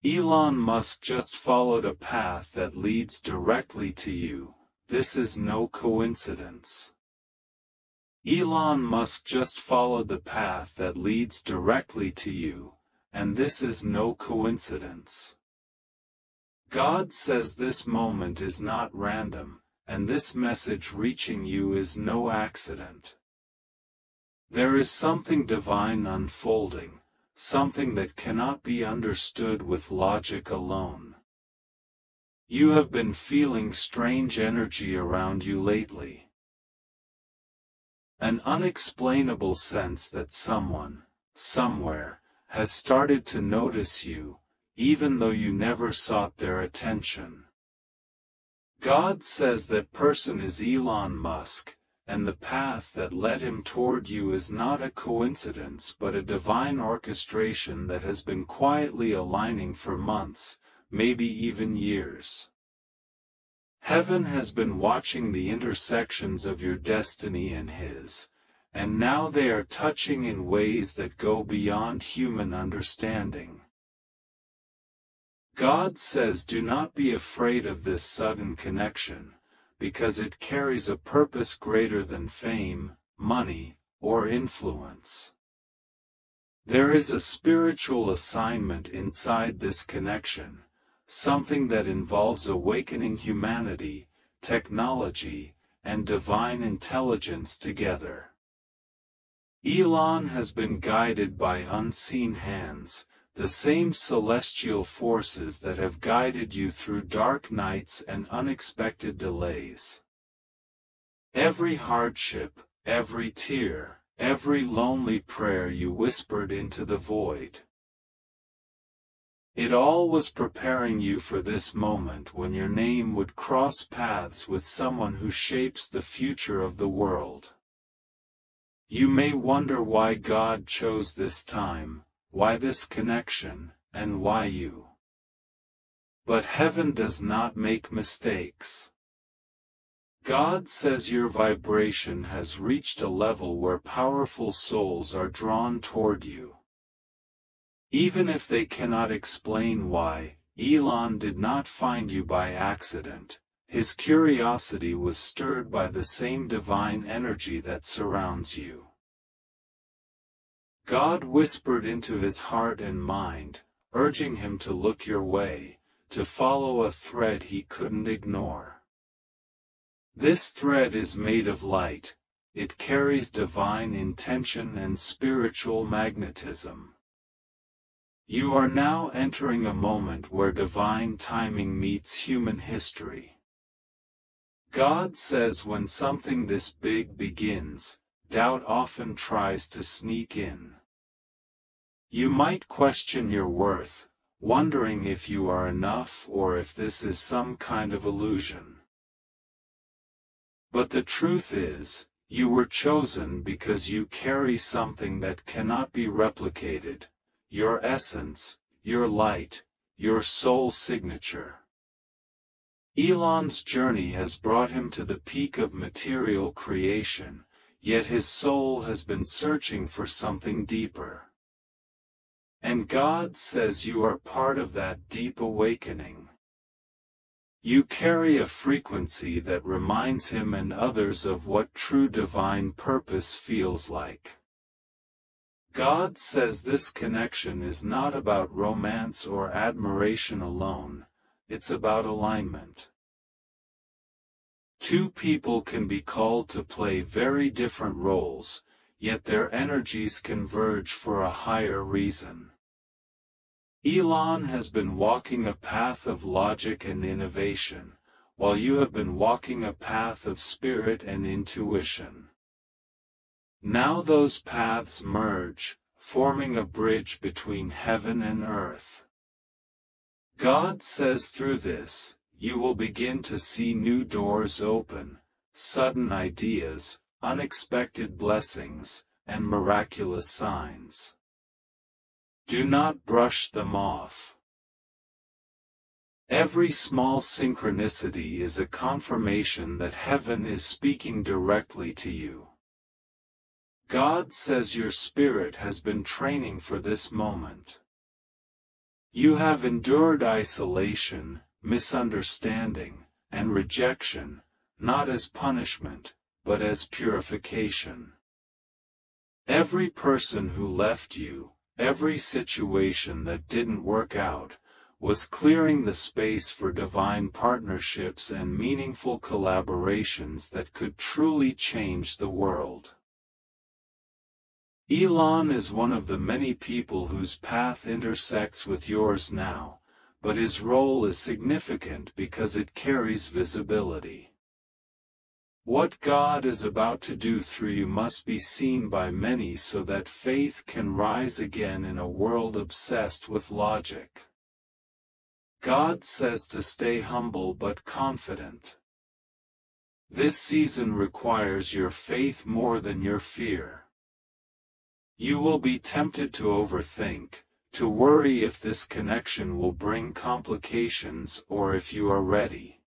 Elon Musk just followed a path that leads directly to you. This is no coincidence. Elon Musk just followed the path that leads directly to you, and this is no coincidence. God says this moment is not random, and this message reaching you is no accident. There is something divine unfolding, something that cannot be understood with logic alone. You have been feeling strange energy around you lately. An unexplainable sense that someone, somewhere, has started to notice you, even though you never sought their attention. God says that person is Elon Musk, and the path that led him toward you is not a coincidence but a divine orchestration that has been quietly aligning for months, maybe even years. Heaven has been watching the intersections of your destiny and his, and now they are touching in ways that go beyond human understanding. God says do not be afraid of this sudden connection, because it carries a purpose greater than fame, money, or influence. There is a spiritual assignment inside this connection, something that involves awakening humanity, technology, and divine intelligence together. Elon has been guided by unseen hands, the same celestial forces that have guided you through dark nights and unexpected delays. Every hardship, every tear, every lonely prayer you whispered into the void. It all was preparing you for this moment when your name would cross paths with someone who shapes the future of the world. You may wonder why God chose this time, why this connection, and why you. But heaven does not make mistakes. God says your vibration has reached a level where powerful souls are drawn toward you. Even if they cannot explain why, Elon did not find you by accident. His curiosity was stirred by the same divine energy that surrounds you. God whispered into his heart and mind, urging him to look your way, to follow a thread he couldn't ignore. This thread is made of light, it carries divine intention and spiritual magnetism. You are now entering a moment where divine timing meets human history. God says when something this big begins, doubt often tries to sneak in. You might question your worth, wondering if you are enough or if this is some kind of illusion. But the truth is, you were chosen because you carry something that cannot be replicated, your essence, your light, your soul signature. Elon's journey has brought him to the peak of material creation, yet his soul has been searching for something deeper. And God says you are part of that deep awakening. You carry a frequency that reminds him and others of what true divine purpose feels like. God says this connection is not about romance or admiration alone, it's about alignment. Two people can be called to play very different roles, yet their energies converge for a higher reason. Elon has been walking a path of logic and innovation, while you have been walking a path of spirit and intuition. Now those paths merge, forming a bridge between heaven and earth. God says through this, you will begin to see new doors open, sudden ideas, unexpected blessings, and miraculous signs. Do not brush them off. Every small synchronicity is a confirmation that heaven is speaking directly to you. God says your spirit has been training for this moment. You have endured isolation, misunderstanding, and rejection, not as punishment, but as purification. Every person who left you, every situation that didn't work out, was clearing the space for divine partnerships and meaningful collaborations that could truly change the world. Elon is one of the many people whose path intersects with yours now, but his role is significant because it carries visibility. What God is about to do through you must be seen by many so that faith can rise again in a world obsessed with logic. God says to stay humble but confident. This season requires your faith more than your fear. You will be tempted to overthink, to worry if this connection will bring complications or if you are ready.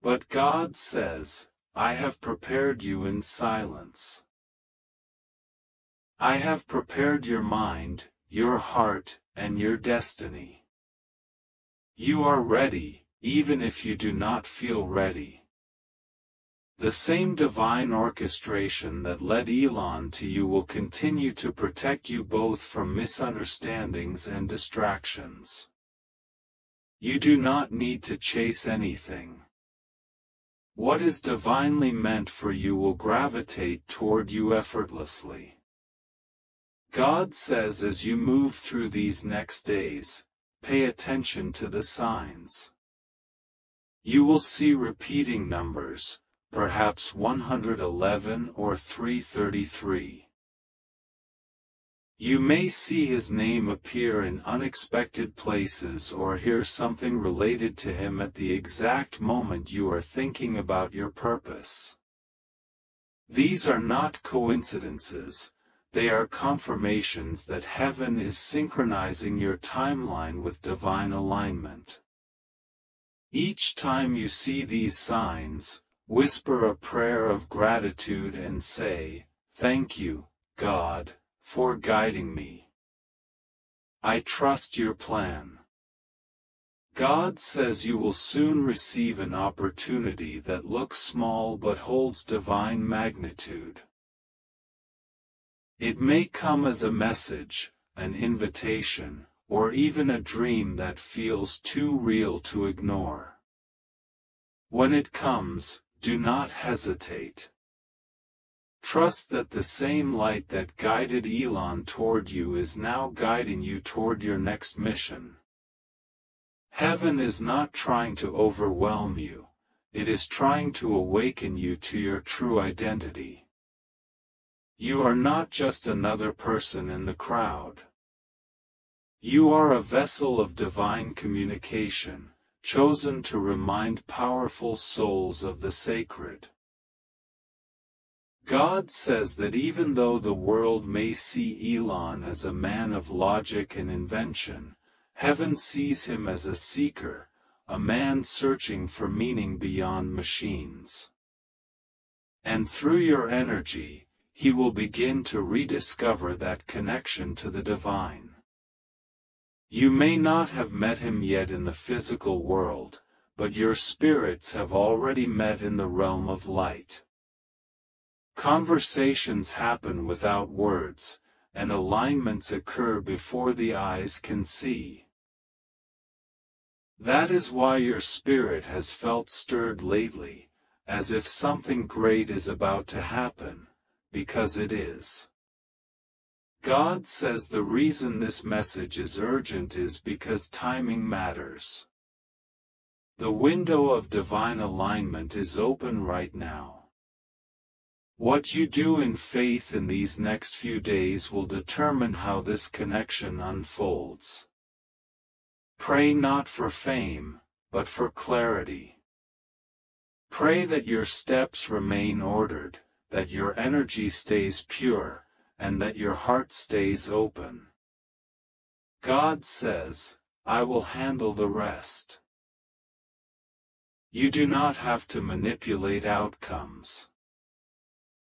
But God says, I have prepared you in silence. I have prepared your mind, your heart, and your destiny. You are ready, even if you do not feel ready. The same divine orchestration that led Elon to you will continue to protect you both from misunderstandings and distractions. You do not need to chase anything. What is divinely meant for you will gravitate toward you effortlessly. God says as you move through these next days, pay attention to the signs. You will see repeating numbers, perhaps 111 or 333. You may see his name appear in unexpected places or hear something related to him at the exact moment you are thinking about your purpose. These are not coincidences, they are confirmations that heaven is synchronizing your timeline with divine alignment. Each time you see these signs, whisper a prayer of gratitude and say, "Thank you, God, for guiding me. I trust your plan." God says you will soon receive an opportunity that looks small but holds divine magnitude. It may come as a message, an invitation, or even a dream that feels too real to ignore. When it comes, do not hesitate. Trust that the same light that guided Elon toward you is now guiding you toward your next mission. Heaven is not trying to overwhelm you, it is trying to awaken you to your true identity. You are not just another person in the crowd. You are a vessel of divine communication, chosen to remind powerful souls of the sacred. God says that even though the world may see Elon as a man of logic and invention, heaven sees him as a seeker, a man searching for meaning beyond machines. And through your energy, he will begin to rediscover that connection to the divine. You may not have met him yet in the physical world, but your spirits have already met in the realm of light. Conversations happen without words, and alignments occur before the eyes can see. That is why your spirit has felt stirred lately, as if something great is about to happen, because it is. God says the reason this message is urgent is because timing matters. The window of divine alignment is open right now. What you do in faith in these next few days will determine how this connection unfolds. Pray not for fame, but for clarity. Pray that your steps remain ordered, that your energy stays pure, and that your heart stays open. God says, I will handle the rest. You do not have to manipulate outcomes.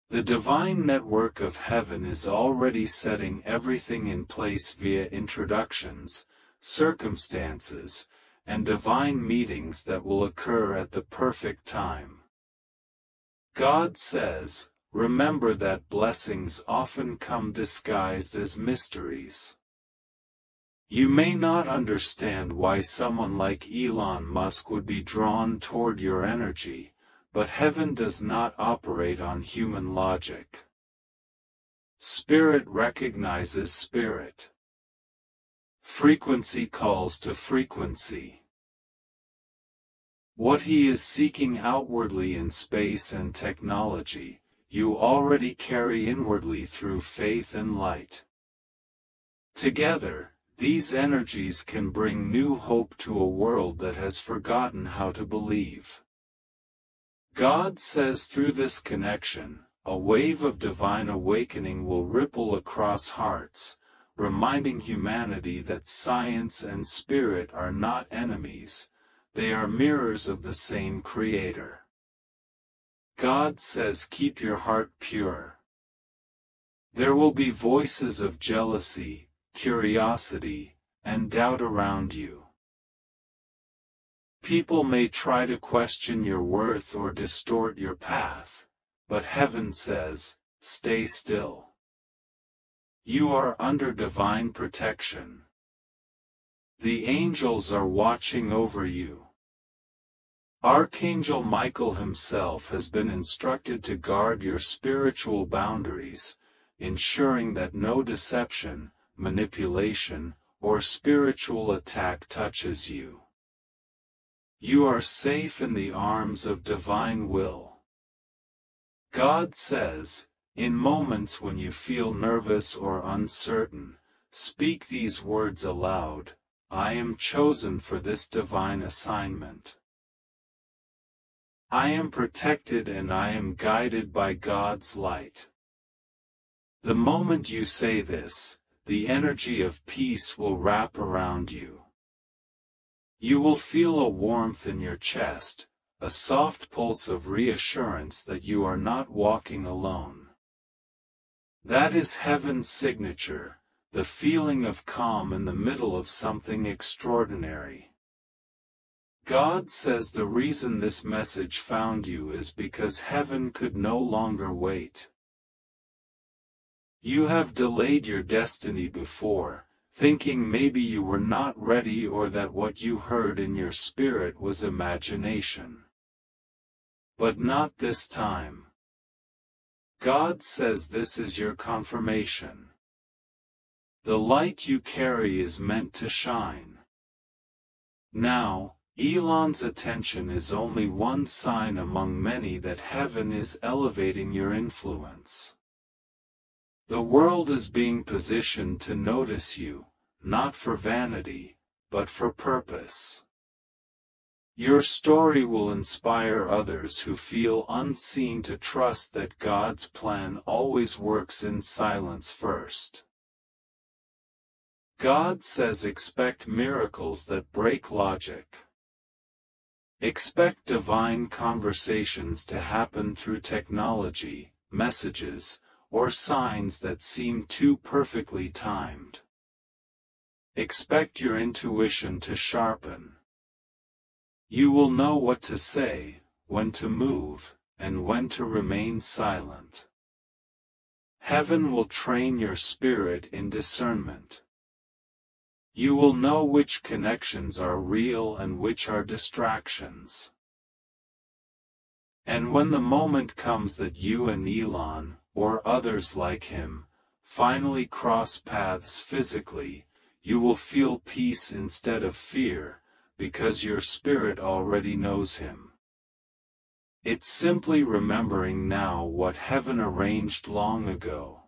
The divine network of heaven is already setting everything in place via introductions, circumstances, and divine meetings that will occur at the perfect time. God says, remember that blessings often come disguised as mysteries. You may not understand why someone like Elon Musk would be drawn toward your energy, but heaven does not operate on human logic. Spirit recognizes spirit. Frequency calls to frequency. What he is seeking outwardly in space and technology, you already carry inwardly through faith and light. Together, these energies can bring new hope to a world that has forgotten how to believe. God says through this connection, a wave of divine awakening will ripple across hearts, reminding humanity that science and spirit are not enemies, they are mirrors of the same Creator. God says keep your heart pure. There will be voices of jealousy, curiosity, and doubt around you. People may try to question your worth or distort your path, but heaven says, stay still. You are under divine protection. The angels are watching over you. Archangel Michael himself has been instructed to guard your spiritual boundaries, ensuring that no deception, manipulation, or spiritual attack touches you. You are safe in the arms of divine will. God says, in moments when you feel nervous or uncertain, speak these words aloud, I am chosen for this divine assignment. I am protected and I am guided by God's light. The moment you say this, the energy of peace will wrap around you. You will feel a warmth in your chest, a soft pulse of reassurance that you are not walking alone. That is heaven's signature, the feeling of calm in the middle of something extraordinary. God says the reason this message found you is because heaven could no longer wait. You have delayed your destiny before, thinking maybe you were not ready or that what you heard in your spirit was imagination. But not this time. God says this is your confirmation. The light you carry is meant to shine. Now, Elon's attention is only one sign among many that heaven is elevating your influence. The world is being positioned to notice you, not for vanity, but for purpose. Your story will inspire others who feel unseen to trust that God's plan always works in silence first. God says expect miracles that break logic. Expect divine conversations to happen through technology, messages, or signs that seem too perfectly timed. Expect your intuition to sharpen. You will know what to say, when to move, and when to remain silent. Heaven will train your spirit in discernment. You will know which connections are real and which are distractions. And when the moment comes that you and Elon, or others like him, finally cross paths physically, you will feel peace instead of fear, because your spirit already knows him. It's simply remembering now what heaven arranged long ago.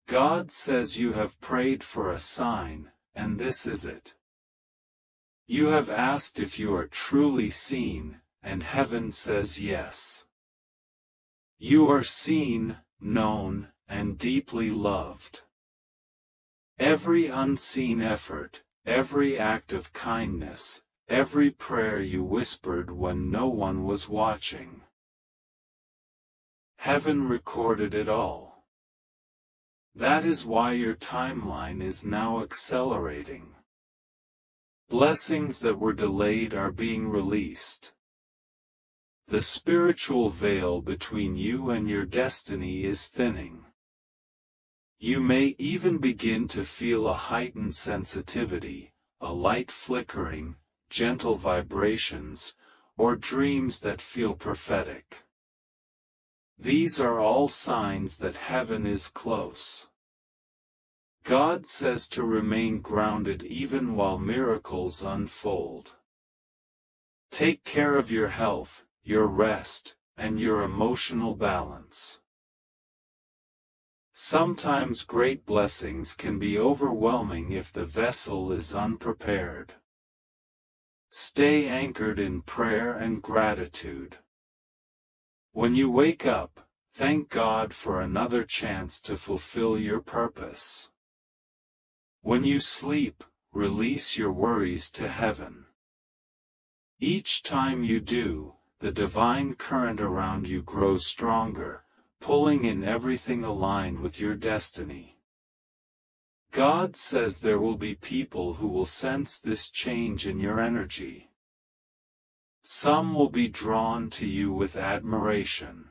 God says you have prayed for a sign, and this is it. You have asked if you are truly seen, and heaven says yes. You are seen, known, and deeply loved. Every unseen effort, every act of kindness, every prayer you whispered when no one was watching. Heaven recorded it all. That is why your timeline is now accelerating. Blessings that were delayed are being released. The spiritual veil between you and your destiny is thinning. You may even begin to feel a heightened sensitivity, a light flickering, gentle vibrations, or dreams that feel prophetic. These are all signs that heaven is close. God says to remain grounded even while miracles unfold. Take care of your health, your rest, and your emotional balance. Sometimes great blessings can be overwhelming if the vessel is unprepared. Stay anchored in prayer and gratitude. When you wake up, thank God for another chance to fulfill your purpose. When you sleep, release your worries to heaven. Each time you do, the divine current around you grows stronger, pulling in everything aligned with your destiny. God says there will be people who will sense this change in your energy. Some will be drawn to you with admiration.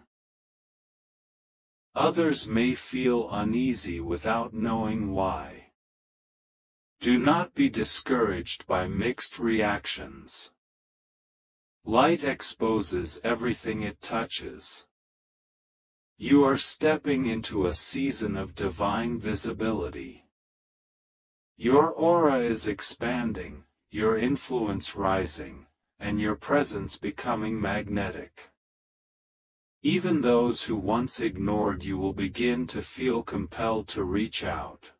Others may feel uneasy without knowing why. Do not be discouraged by mixed reactions. Light exposes everything it touches. You are stepping into a season of divine visibility. Your aura is expanding, your influence rising, and your presence becoming magnetic. Even those who once ignored you will begin to feel compelled to reach out.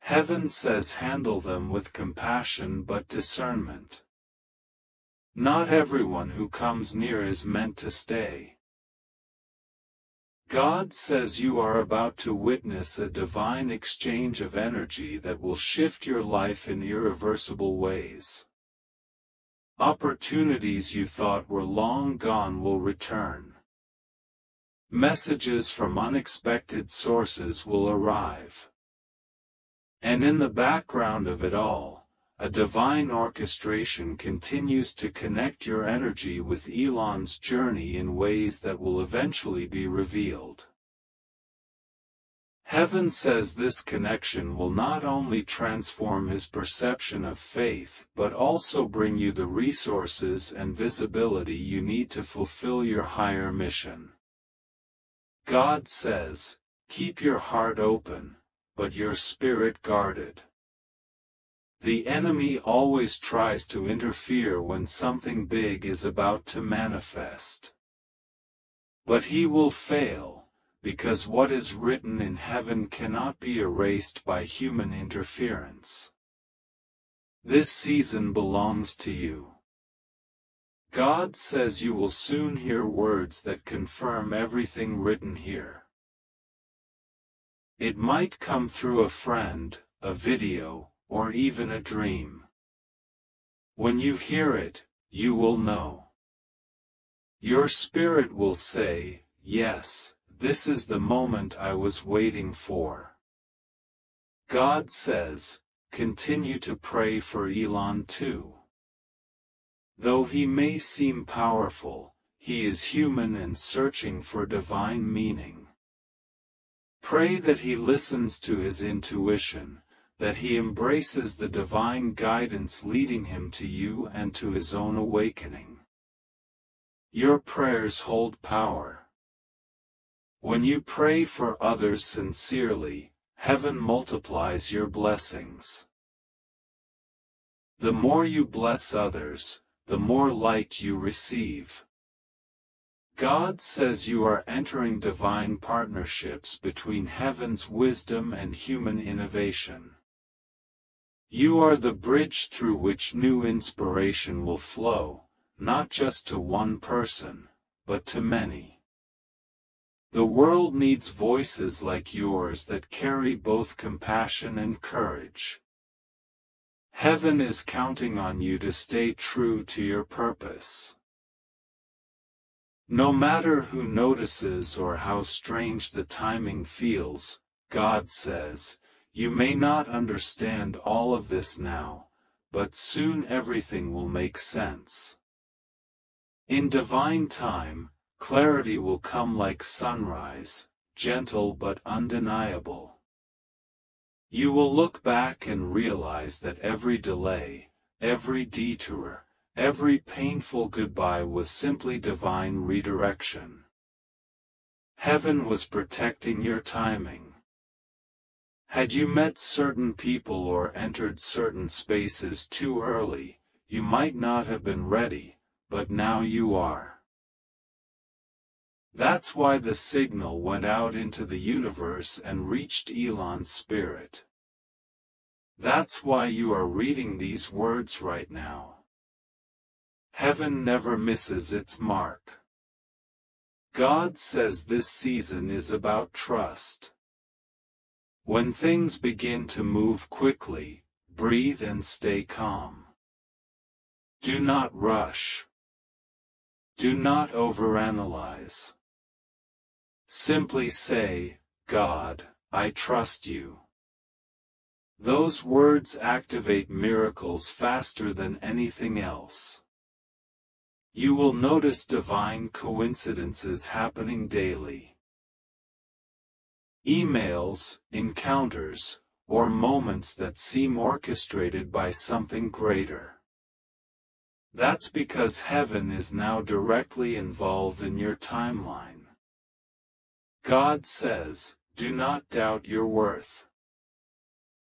Heaven says handle them with compassion but discernment. Not everyone who comes near is meant to stay. God says you are about to witness a divine exchange of energy that will shift your life in irreversible ways. Opportunities you thought were long gone will return. Messages from unexpected sources will arrive. And in the background of it all, a divine orchestration continues to connect your energy with Elon's journey in ways that will eventually be revealed. Heaven says this connection will not only transform his perception of faith but also bring you the resources and visibility you need to fulfill your higher mission. God says, keep your heart open, but your spirit guarded. The enemy always tries to interfere when something big is about to manifest. But he will fail, because what is written in heaven cannot be erased by human interference. This season belongs to you. God says you will soon hear words that confirm everything written here. It might come through a friend, a video, or even a dream. When you hear it, you will know. Your spirit will say, yes, this is the moment I was waiting for. God says, continue to pray for Elon too. Though he may seem powerful, he is human and searching for divine meaning. Pray that he listens to his intuition, that he embraces the divine guidance leading him to you and to his own awakening. Your prayers hold power. When you pray for others sincerely, heaven multiplies your blessings. The more you bless others, the more light you receive. God says you are entering divine partnerships between heaven's wisdom and human innovation. You are the bridge through which new inspiration will flow, not just to one person, but to many. The world needs voices like yours that carry both compassion and courage. Heaven is counting on you to stay true to your purpose. No matter who notices or how strange the timing feels, God says, you may not understand all of this now, but soon everything will make sense. In divine time, clarity will come like sunrise, gentle but undeniable. You will look back and realize that every delay, every detour, every painful goodbye was simply divine redirection. Heaven was protecting your timing. Had you met certain people or entered certain spaces too early, you might not have been ready, but now you are. That's why the signal went out into the universe and reached Elon's spirit. That's why you are reading these words right now. Heaven never misses its mark. God says this season is about trust. When things begin to move quickly, breathe and stay calm. Do not rush. Do not overanalyze. Simply say, God, I trust you. Those words activate miracles faster than anything else. You will notice divine coincidences happening daily. Emails, encounters, or moments that seem orchestrated by something greater. That's because heaven is now directly involved in your timeline. God says, do not doubt your worth.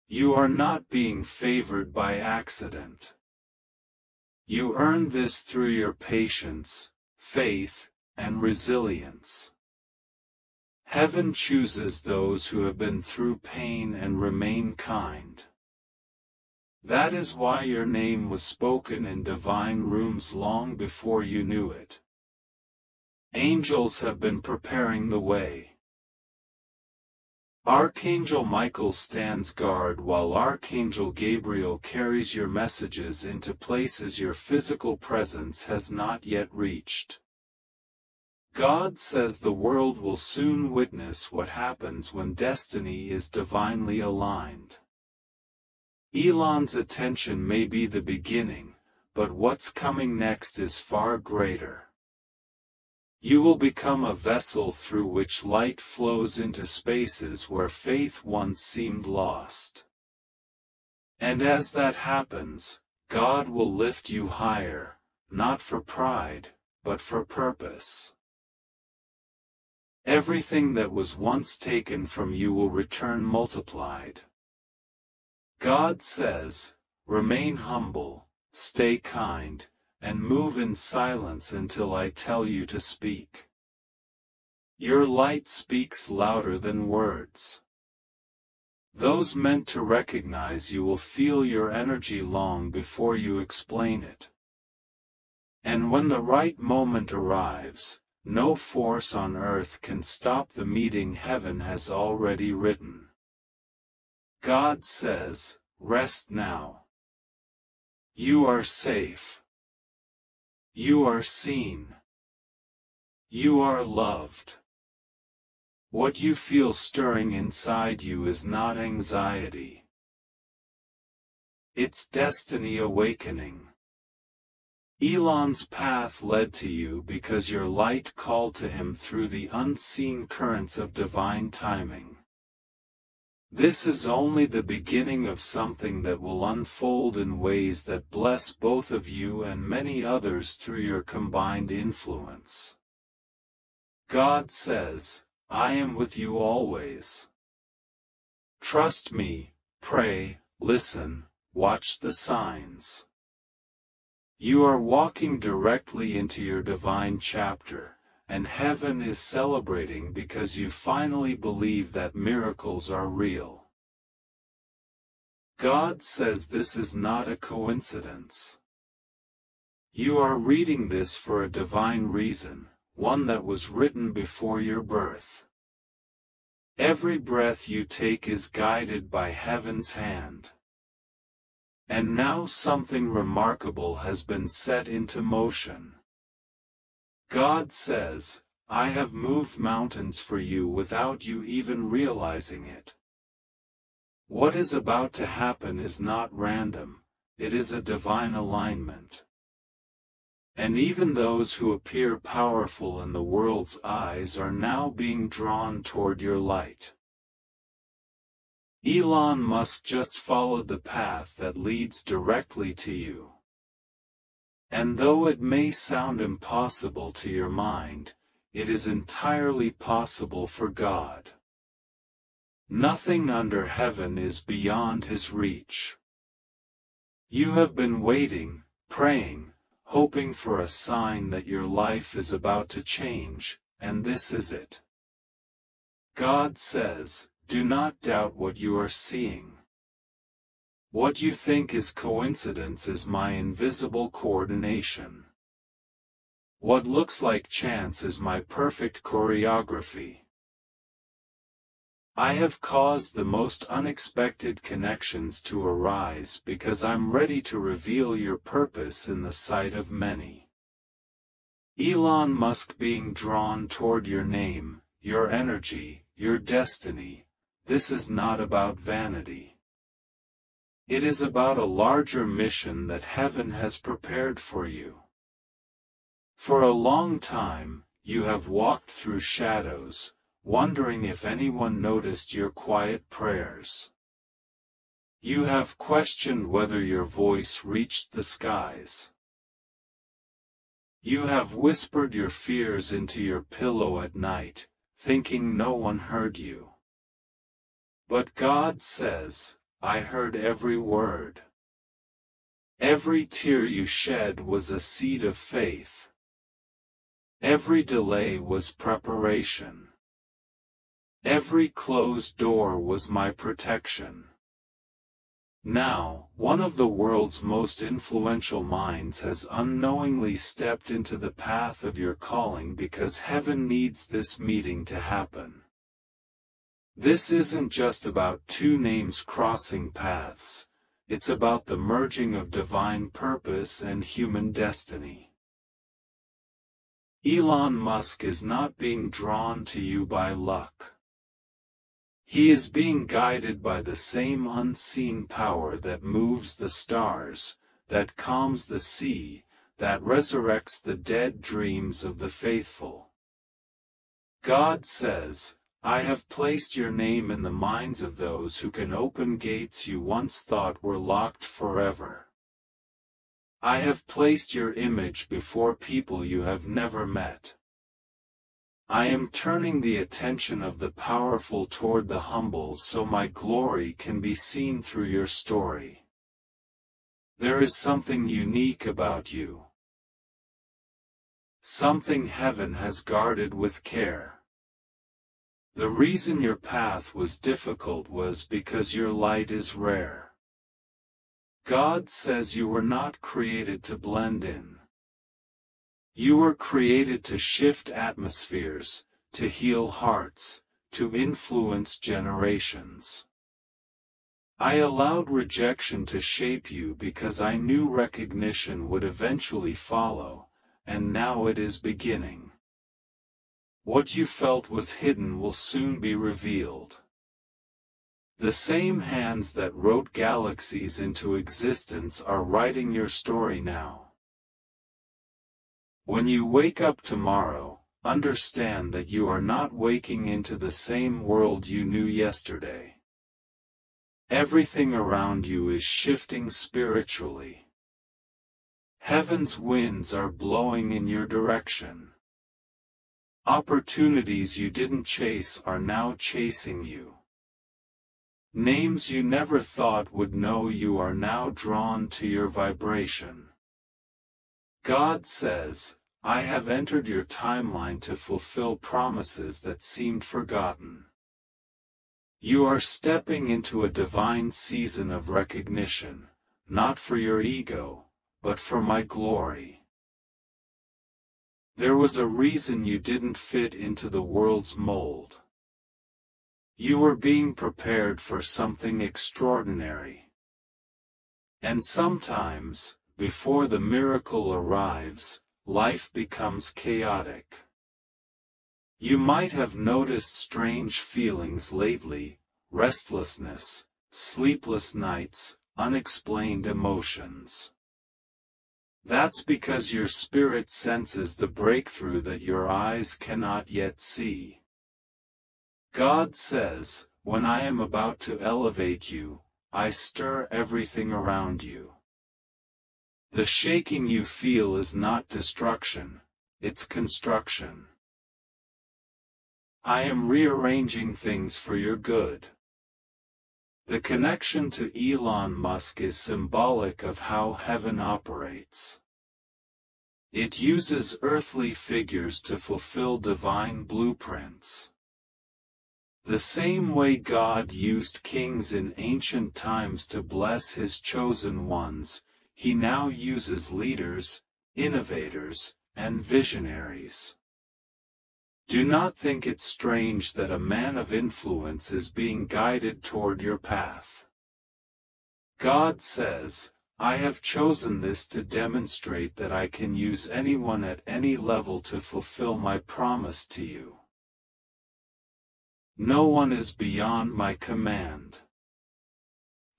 You are not being favored by accident. You earn this through your patience, faith, and resilience. Heaven chooses those who have been through pain and remain kind. That is why your name was spoken in divine rooms long before you knew it. Angels have been preparing the way. Archangel Michael stands guard while Archangel Gabriel carries your messages into places your physical presence has not yet reached. God says the world will soon witness what happens when destiny is divinely aligned. Elon's attention may be the beginning, but what's coming next is far greater. You will become a vessel through which light flows into spaces where faith once seemed lost. And as that happens, God will lift you higher, not for pride, but for purpose. Everything that was once taken from you will return multiplied. God says, remain humble, stay kind, and move in silence until I tell you to speak. Your light speaks louder than words. Those meant to recognize you will feel your energy long before you explain it. And when the right moment arrives, no force on earth can stop the meeting heaven has already written. God says, rest now. You are safe. You are seen. You are loved. What you feel stirring inside you is not anxiety. It's destiny awakening. Elon's path led to you because your light called to him through the unseen currents of divine timing. This is only the beginning of something that will unfold in ways that bless both of you and many others through your combined influence. God says, I am with you always. Trust me, pray, listen, watch the signs. You are walking directly into your divine chapter, and heaven is celebrating because you finally believe that miracles are real. God says this is not a coincidence. You are reading this for a divine reason, one that was written before your birth. Every breath you take is guided by heaven's hand. And now something remarkable has been set into motion. God says, I have moved mountains for you without you even realizing it. What is about to happen is not random, it is a divine alignment. And even those who appear powerful in the world's eyes are now being drawn toward your light. Elon Musk just followed the path that leads directly to you. And though it may sound impossible to your mind, it is entirely possible for God. Nothing under heaven is beyond his reach. You have been waiting, praying, hoping for a sign that your life is about to change, and this is it. God says, do not doubt what you are seeing. What you think is coincidence is my invisible coordination. What looks like chance is my perfect choreography. I have caused the most unexpected connections to arise because I'm ready to reveal your purpose in the sight of many. Elon Musk being drawn toward your name, your energy, your destiny, this is not about vanity. It is about a larger mission that heaven has prepared for you. For a long time, you have walked through shadows, wondering if anyone noticed your quiet prayers. You have questioned whether your voice reached the skies. You have whispered your fears into your pillow at night, thinking no one heard you. But God says, I heard every word. Every tear you shed was a seed of faith. Every delay was preparation. Every closed door was my protection. Now, one of the world's most influential minds has unknowingly stepped into the path of your calling because heaven needs this meeting to happen. This isn't just about two names crossing paths, it's about the merging of divine purpose and human destiny. Elon Musk is not being drawn to you by luck. He is being guided by the same unseen power that moves the stars, that calms the sea, that resurrects the dead dreams of the faithful. God says, I have placed your name in the minds of those who can open gates you once thought were locked forever. I have placed your image before people you have never met. I am turning the attention of the powerful toward the humble so my glory can be seen through your story. There is something unique about you. Something heaven has guarded with care. The reason your path was difficult was because your light is rare. God says you were not created to blend in. You were created to shift atmospheres, to heal hearts, to influence generations. I allowed rejection to shape you because I knew recognition would eventually follow, and now it is beginning. What you felt was hidden will soon be revealed. The same hands that wrote galaxies into existence are writing your story now. When you wake up tomorrow, understand that you are not waking into the same world you knew yesterday. Everything around you is shifting spiritually. Heaven's winds are blowing in your direction. Opportunities you didn't chase are now chasing you. Names you never thought would know you are now drawn to your vibration. God says, I have entered your timeline to fulfill promises that seemed forgotten. You are stepping into a divine season of recognition, not for your ego, but for my glory. There was a reason you didn't fit into the world's mold. You were being prepared for something extraordinary. And sometimes, before the miracle arrives, life becomes chaotic. You might have noticed strange feelings lately: restlessness, sleepless nights, unexplained emotions. That's because your spirit senses the breakthrough that your eyes cannot yet see. God says, "When I am about to elevate you, I stir everything around you." The shaking you feel is not destruction, it's construction. I am rearranging things for your good. The connection to Elon Musk is symbolic of how heaven operates. It uses earthly figures to fulfill divine blueprints. The same way God used kings in ancient times to bless his chosen ones, he now uses leaders, innovators, and visionaries. Do not think it strange that a man of influence is being guided toward your path. God says, "I have chosen this to demonstrate that I can use anyone at any level to fulfill my promise to you. No one is beyond my command.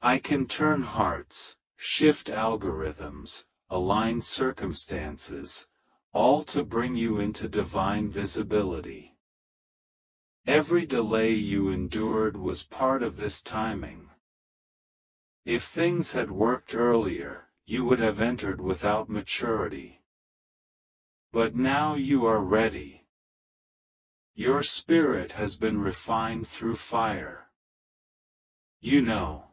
I can turn hearts, shift algorithms, align circumstances, all to bring you into divine visibility. Every delay you endured was part of this timing. If things had worked earlier, you would have entered without maturity. But now you are ready. Your spirit has been refined through fire. You know,